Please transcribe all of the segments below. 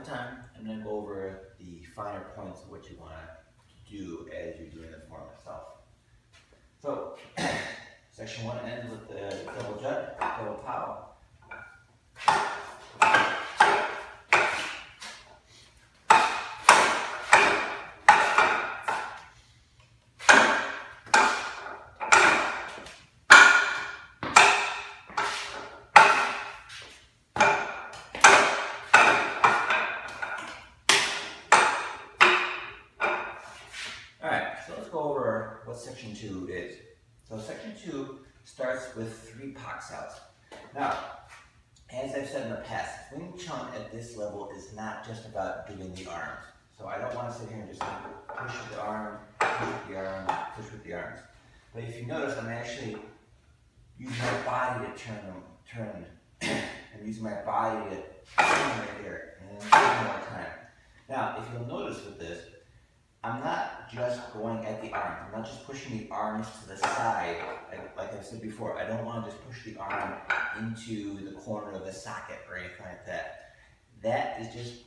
time, I'm going to go over the finer points of what you want to do as you're doing the form itself. So, section 1 ends with the double jut, double pow. What section 2 is. So section 2 starts with 3 Pak-Saos. Now, as I've said in the past, Wing Chun at this level is not just about doing the arms. So I don't want to sit here and just push with the arm, push with the arm, push with the arms. But if you notice, I'm actually using my body to turn. I'm using my body to turn right here, and then one more time. Now, if you'll notice with this, I'm not just going at the arms. I'm not just pushing the arms to the side. Like I said before, I don't want to just push the arm into the corner of the socket or anything like that. That is just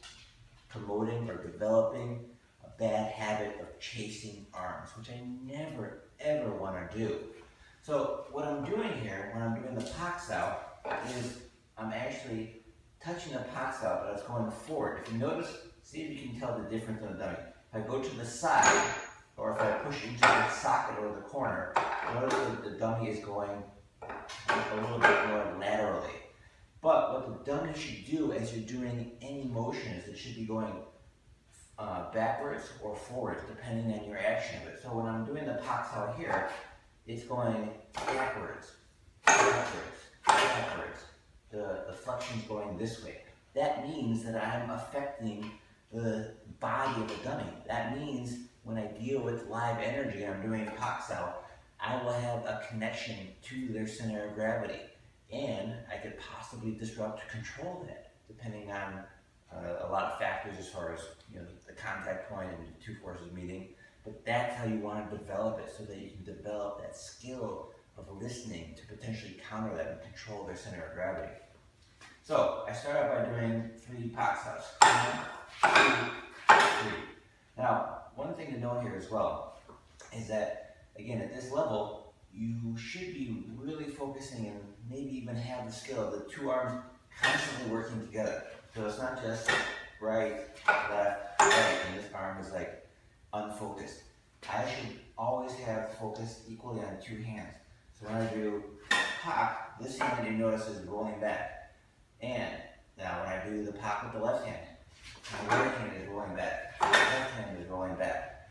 promoting or developing a bad habit of chasing arms, which I never, ever want to do. So what I'm doing here, when I'm doing the Pak-Sao, is I'm actually touching the Pak-Sao, but it's going forward. If you notice, see if you can tell the difference in the dummy. If I go to the side, or if I push into the socket or the corner, notice that the dummy is going a little bit more laterally. But what the dummy should do as you're doing any motion is it should be going backwards or forwards, depending on your action of it. So when I'm doing the Pak-Sao here, it's going backwards, backwards, backwards. The flexion's going this way. That means that I'm affecting the body of the dummy. That means when I deal with live energy and I'm doing Pak-Sao, I will have a connection to their center of gravity, and I could possibly disrupt control that, depending on a lot of factors as far as the contact point and the two forces meeting. But that's how you want to develop it, so that you can develop that skill of listening to potentially counter that and control their center of gravity. So I start out by doing 3 Pak-Saos. 1, 2, 3. Now, one thing to note here as well is that, again, at this level, you should be really focusing and maybe even have the skill of the 2 arms constantly working together. So it's not just right, left, right, and this arm is like unfocused. I should always have focus equally on 2 hands. So when I do Pak, this hand you notice is rolling back. And now when I do the Pak with the left hand, my right hand is rolling back, my left hand is rolling back.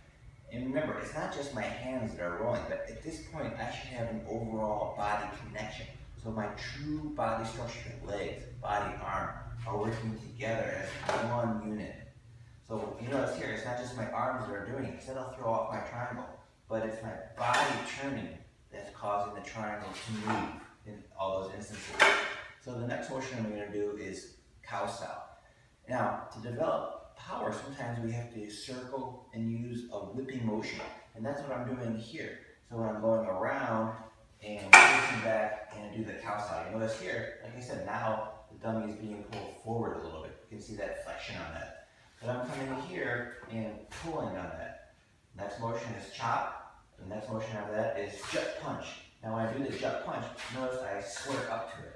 And remember, it's not just my hands that are rolling, but at this point I should have an overall body connection. So my true body structure, legs, body, arm, are working together as one unit. So you notice here, it's not just my arms that are doing it. Instead I'll throw off my triangle, but it's my body turning that's causing the triangle to move in all those instances. So the next motion I'm going to do is Kao-Sao. Now, to develop power, sometimes we have to circle and use a whipping motion. And that's what I'm doing here. So when I'm going around and pushing back and I do the Kao-Sao, you notice here, like I said, now the dummy is being pulled forward a little bit. You can see that flexion on that. But I'm coming here and pulling on that. Next motion is chop. The next motion after that is jut punch. Now when I do the jut punch, notice I square up to it.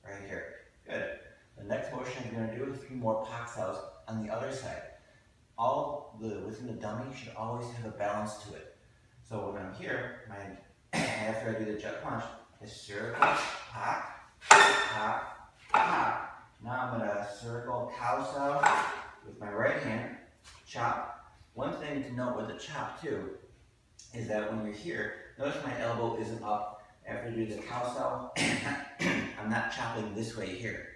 Right here. Good. The next motion I'm going to do is 3 more Pak-Saos on the other side. Within the dummy should always have a balance to it. So when I'm here, after I do the jut punch, is circle, Pak, Pak, Pak. Now I'm going to circle Kao-Sao with my right hand, chop. One thing to note with the chop too is that when you're here, notice my elbow isn't up. After I do the Kao-Sao, I'm not chopping this way here.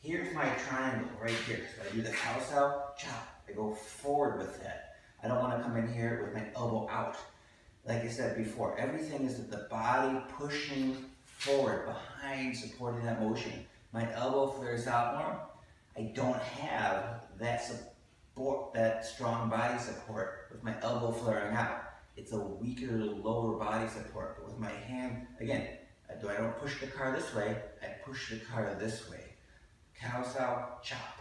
Here's my triangle right here. So I do the Kao-Sao, chop. I go forward with that. I don't want to come in here with my elbow out. Like I said before, everything is the body pushing forward, behind, supporting that motion. My elbow flares out more. I don't have that support, that strong body support with my elbow flaring out. It's a weaker lower body support. But with my hand, again, I don't push the car this way, I push the car this way. Kao-Sao, chop.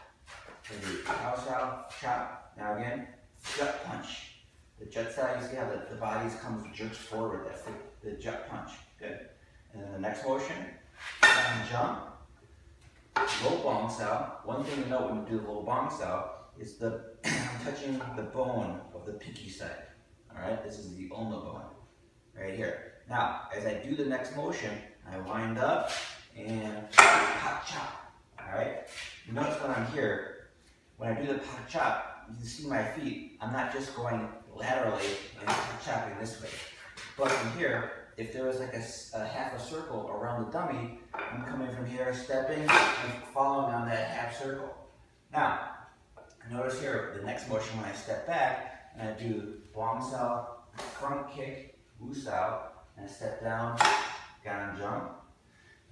We'll do pow style, chop. Now again, jut punch. The jut style, you see how the body jerks forward, that's the jut punch. Good. And then the next motion, down jump. Low bong style. One thing to note when you do the low bong style is I'm touching the bone of the pinky side. Alright, this is the ulna bone. Right here. Now, as I do the next motion, I wind up and pop chop. Alright? You notice when I'm here, when I do the pop chop, you can see my feet. I'm not just going laterally and pop chopping this way. But from here, if there was like a half a circle around the dummy, I'm coming from here, stepping, and following on that half circle. Now, notice here, the next motion when I step back, and I do bong style, front kick, wu style, and I step down, down jump.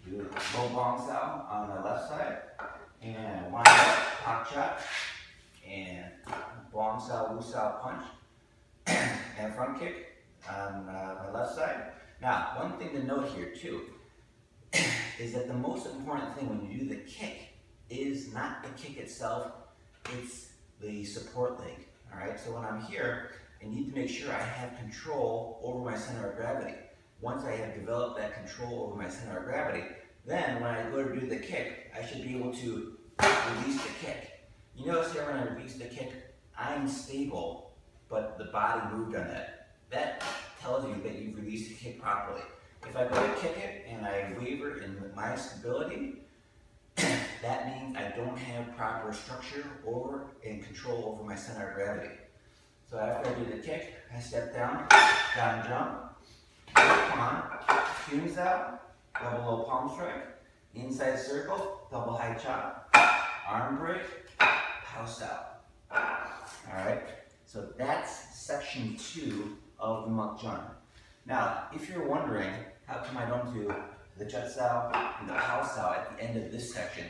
Do low bong style on the left side, and wind up, pop chop, and bong style, wu style punch, and front kick on my left side. Now, one thing to note here too, is that the most important thing when you do the kick is not the kick itself, it's the support leg. Alright, so when I'm here, I need to make sure I have control over my center of gravity. Once I have developed that control over my center of gravity, then when I go to do the kick, I should be able to release the kick. You notice here when I release the kick, I'm stable, but the body moved on that. That tells you that you've released the kick properly. If I go to kick it and I waver in my stability, that means I don't have proper structure over and control over my center of gravity. So after I do the kick, I step down, down jump, come on, tunes out, double low palm strike, inside circle, double high chop, arm break, pow style. Alright, so that's section 2 of the Muck Chun. Now, if you're wondering how come I don't do the jut style and the pow style at the end of this section,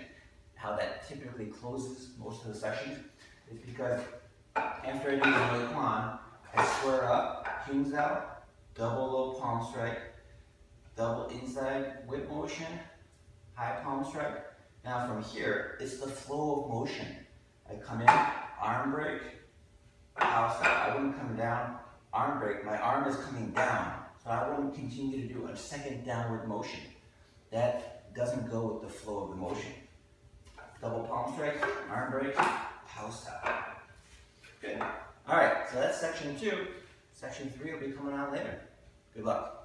how that typically closes most of the sections, is because after I do the Muay Kwan, I square up, tunes out, double low palm strike, double inside whip motion, high palm strike. Now from here, it's the flow of motion. I come in, arm break, pow style. I wouldn't come down, arm break. My arm is coming down, so I wouldn't continue to do a second downward motion. That doesn't go with the flow of the motion. Double palm strike, arm break, pow style. Good. All right, so that's section 2. Section 3 will be coming on later. Good luck.